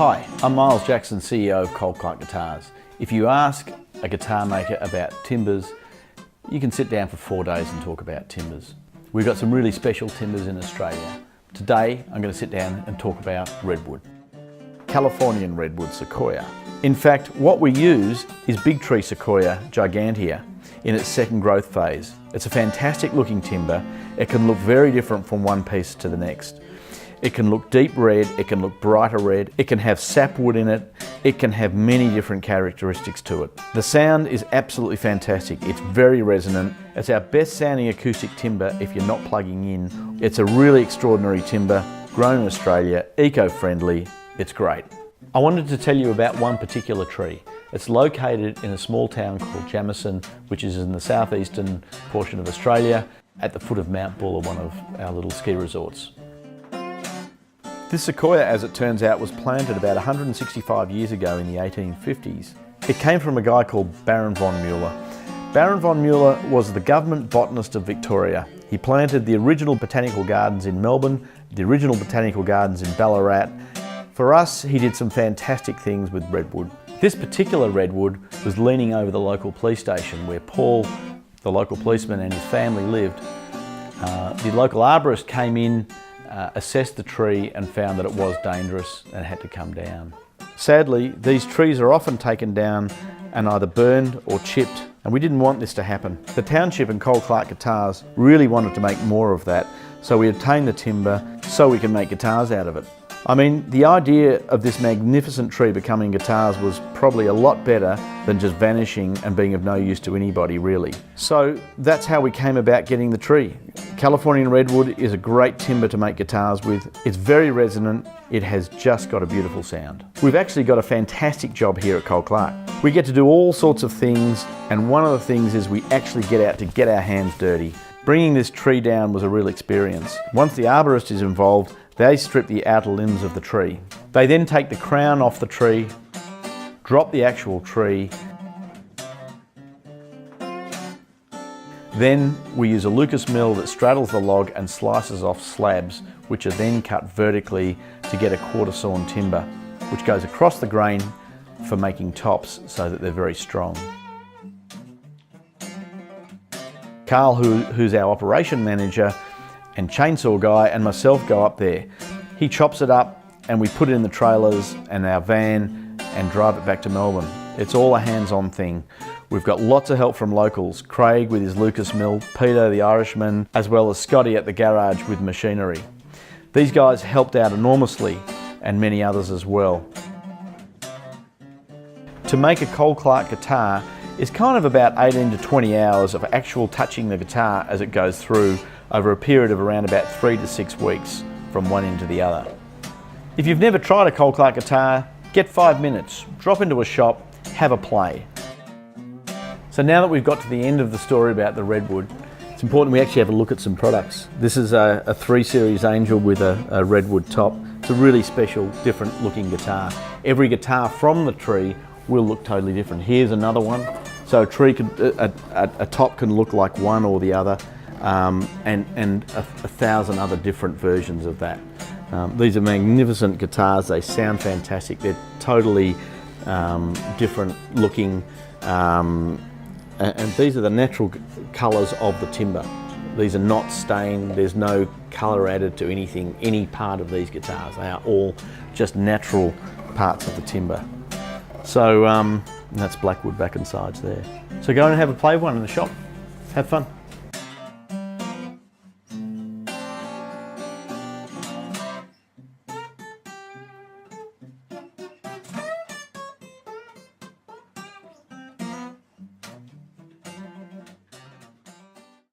Hi, I'm Miles Jackson, CEO of Cold Clark Guitars. If you ask a guitar maker about timbers, you can sit down for 4 days and talk about timbers. We've got some really special timbers in Australia. Today, I'm going to sit down and talk about redwood. Californian redwood sequoia. In fact, what we use is big tree sequoia gigantea in its second growth phase. It's a fantastic looking timber. It can look very different from one piece to the next. It can look deep red, it can look brighter red, it can have sapwood in it, it can have many different characteristics to it. The sound is absolutely fantastic. It's very resonant. It's our best sounding acoustic timber if you're not plugging in. It's a really extraordinary timber, grown in Australia, eco-friendly. It's great. I wanted to tell you about one particular tree. It's located in a small town called Jamieson, which is in the southeastern portion of Australia, at the foot of Mount Buller, one of our little ski resorts. This sequoia, as it turns out, was planted about 165 years ago in the 1850s. It came from a guy called Baron von Mueller. Baron von Mueller was the government botanist of Victoria. He planted the original botanical gardens in Melbourne, the original botanical gardens in Ballarat. For us, he did some fantastic things with redwood. This particular redwood was leaning over the local police station where Paul, the local policeman, and his family lived. The local arborist came in, assessed the tree and found that it was dangerous and had to come down. Sadly, these trees are often taken down and either burned or chipped, and we didn't want this to happen. The township and Cold Clark Guitars really wanted to make more of that, so we obtained the timber so we can make guitars out of it. I mean, the idea of this magnificent tree becoming guitars was probably a lot better than just vanishing and being of no use to anybody, really. So that's how we came about getting the tree. Californian redwood is a great timber to make guitars with. It's very resonant. It has just got a beautiful sound. We've actually got a fantastic job here at Cold Clark. We get to do all sorts of things, and one of the things is we actually get out to get our hands dirty. Bringing this tree down was a real experience. Once the arborist is involved, they strip the outer limbs of the tree. They then take the crown off the tree, drop the actual tree. Then we use a Lucas mill that straddles the log and slices off slabs, which are then cut vertically to get a quarter sawn timber, which goes across the grain for making tops so that they're very strong. Carl, who's our operation manager and chainsaw guy, and myself go up there. He chops it up and we put it in the trailers and our van and drive it back to Melbourne. It's all a hands-on thing. We've got lots of help from locals, Craig with his Lucas mill, Peter the Irishman, as well as Scotty at the garage with machinery. These guys helped out enormously, and many others as well. To make a Cold Clark guitar is kind of about 18 to 20 hours of actual touching the guitar as it goes through over a period of around about 3 to 6 weeks from one end to the other. If you've never tried a Cold Clark guitar, get 5 minutes, drop into a shop, have a play. So now that we've got to the end of the story about the redwood, it's important we actually have a look at some products. This is a 3 Series Angel with a redwood top. It's a really special, different looking guitar. Every guitar from the tree will look totally different. Here's another one. So a top can look like one or the other. And 1,000 other different versions of that. These are magnificent guitars. They sound fantastic. They're totally different looking, and these are the natural colours of the timber. These are not stained. There's no colour added to anything, any part of these guitars. They are all just natural parts of the timber. So that's blackwood back and sides there. So go and have a play with one in the shop. Have fun.